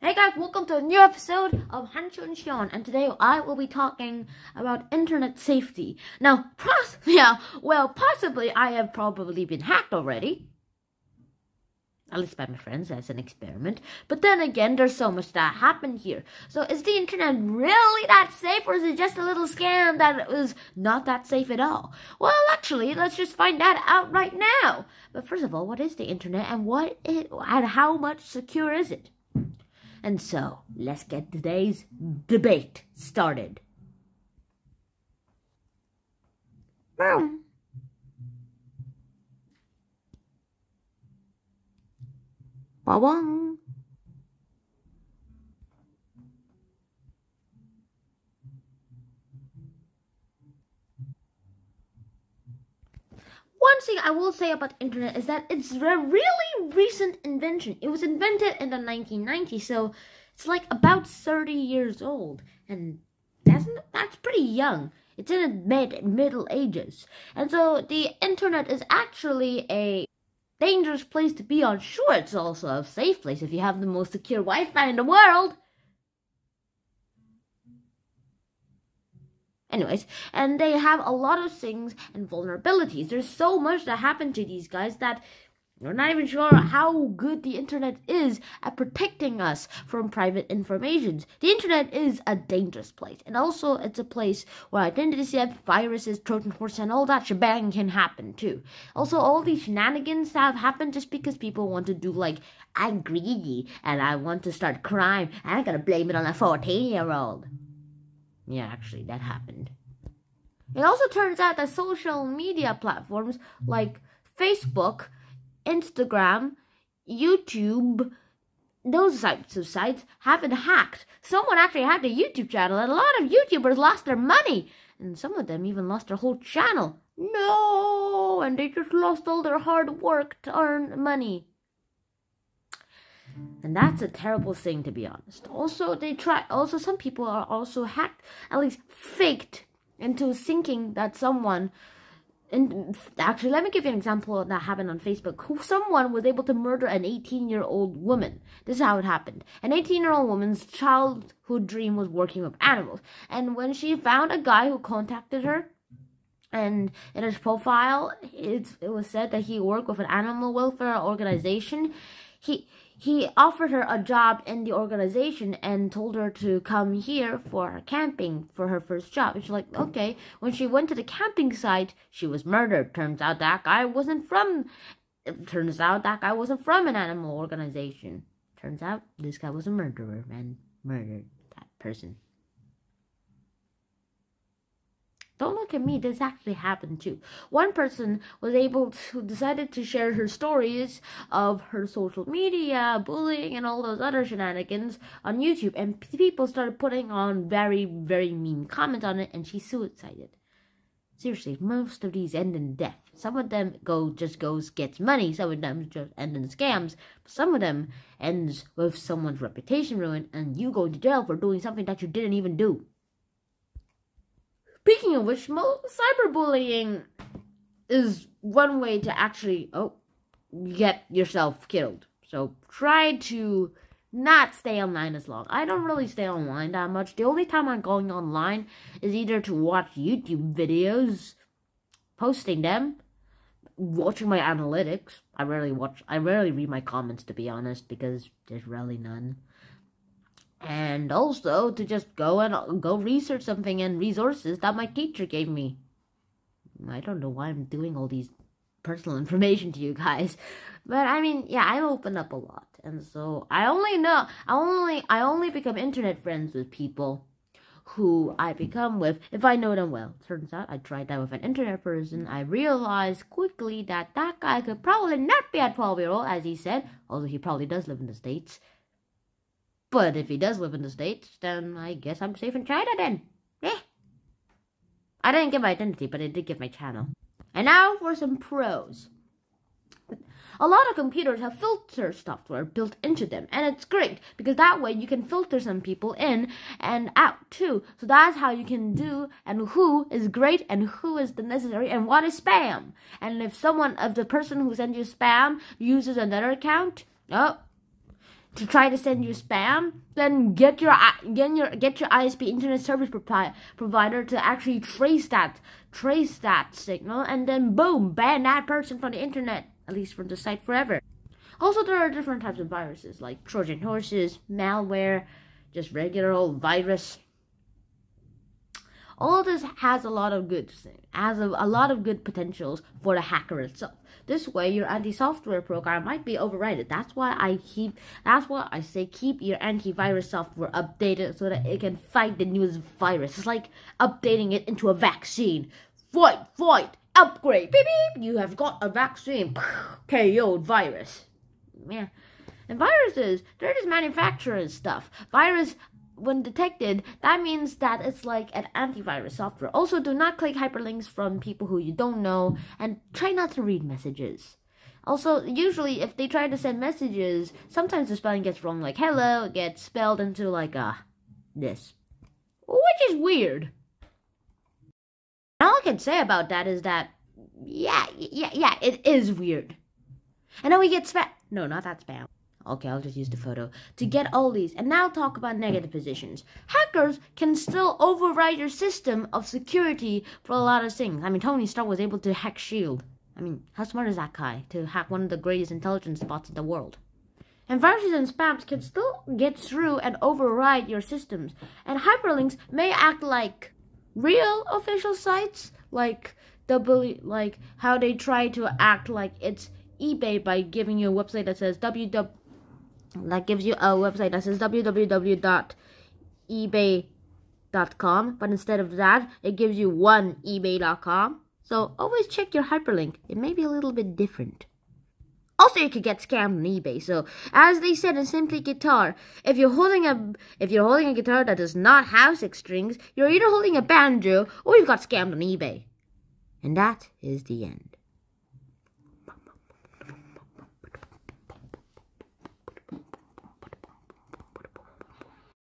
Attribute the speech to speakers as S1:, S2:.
S1: Hey guys, welcome to a new episode of Hancho and Sean, and today I will be talking about internet safety. Now, possibly I have probably been hacked already. At least by my friends as an experiment. But then again, there's so much that happened here. So is the internet really that safe, or is it just a little scam that was not that safe at all? Well, actually, let's just find that out right now. But first of all, what is the internet and how much secure is it? And so, let's get today's debate started. Bawang. One thing I will say about the internet is that it's a really recent invention. It was invented in the 1990s, so it's like about 30 years old, and that's pretty young. It's in the Middle Ages, and so the internet is actually a dangerous place to be on. Sure, it's also a safe place if you have the most secure Wi-Fi in the world. Anyways, and they have a lot of things and vulnerabilities. There's so much that happened to these guys that we're not even sure how good the internet is at protecting us from private information. The internet is a dangerous place, and also it's a place where identity theft, viruses, Trojan horse, and all that shebang can happen too. Also, all these shenanigans have happened just because people want to do like, I'm greedy and I want to start crime and I'm gonna blame it on a 14-year-old. Yeah, actually, that happened. It also turns out that social media platforms like Facebook, Instagram, YouTube, those types of sites have been hacked. Someone actually hacked a YouTube channel, and a lot of YouTubers lost their money. And some of them even lost their whole channel. No! And they just lost all their hard work to earn money. And that's a terrible thing, to be honest. Also, some people are also hacked, at least faked, into thinking that someone... And actually, let me give you an example that happened on Facebook. Someone was able to murder an 18-year-old woman. This is how it happened. An 18-year-old woman's childhood dream was working with animals. And when she found a guy who contacted her, and in his profile, it was said that he worked with an animal welfare organization, he offered her a job in the organization and told her to come here for camping for her first job. And she's like, okay. When she went to the camping site, she was murdered. Turns out that guy wasn't from an animal organization. Turns out this guy was a murderer and murdered that person. Don't look at me, this actually happened too. One person decided to share her stories of her social media, bullying, and all those other shenanigans on YouTube. And people started putting on very, very mean comments on it, and she suicided. Seriously, most of these end in death. Some of them gets money, some of them just end in scams. But some of them ends with someone's reputation ruined, and you go to jail for doing something that you didn't even do. Speaking of which, cyberbullying is one way to actually get yourself killed. So try to not stay online as long. I don't really stay online that much. The only time I'm going online is either to watch YouTube videos, posting them, watching my analytics. I rarely read my comments, to be honest, because there's really none. And also to just go research something and resources that my teacher gave me. I don't know why I'm doing all these personal information to you guys, but I mean, yeah, I open up a lot, and so I only become internet friends with people who I become with if I know them well. Turns out I tried that with an internet person. I realized quickly that guy could probably not be a 12-year-old, as he said, although he probably does live in the States. But if he does live in the States, then I guess I'm safe in China then. I didn't get my identity, but I did get my channel. And now for some pros. A lot of computers have filter software built into them, and it's great because that way you can filter some people in and out too. So that's how you can do and who is great and who is the necessary and what is spam. And if the person who sends you spam uses another account, to try to send you spam, then get your ISP internet service provider to actually trace that signal, and then boom, ban that person from the internet, at least from the site forever. Also, there are different types of viruses like Trojan horses, malware, just regular old virus. All of this has a lot of good potentials for the hacker itself. This way, your anti-software program might be overridden. That's why I say keep your antivirus software updated so that it can fight the newest virus. It's like updating it into a vaccine. Fight, upgrade, beep beep. You have got a vaccine. KO'd virus. Yeah, and viruses, they're just manufacturers stuff. Virus, when detected, that means that it's like an antivirus software. Also, do not click hyperlinks from people who you don't know, and try not to read messages. Also, usually if they try to send messages, sometimes the spelling gets wrong, like hello gets spelled into like this, which is weird. All I can say about that is that yeah, it is weird. And then we get spam. No, not that spam. Okay, I'll just use the photo to get all these. And now talk about negative positions. Hackers can still override your system of security for a lot of things. I mean, Tony Stark was able to hack S.H.I.E.L.D. I mean, how smart is that guy to hack one of the greatest intelligence spots in the world? And viruses and spams can still get through and override your systems. And hyperlinks may act like real official sites, like how they try to act like it's eBay by giving you a website that says www.ebay.com, but instead of that, it gives you ebay.com. So always check your hyperlink. It may be a little bit different. Also, you could get scammed on eBay. So, as they said in Simply Guitar, if you're holding a guitar that does not have 6 strings, you're either holding a banjo or you've got scammed on eBay. And that is the end.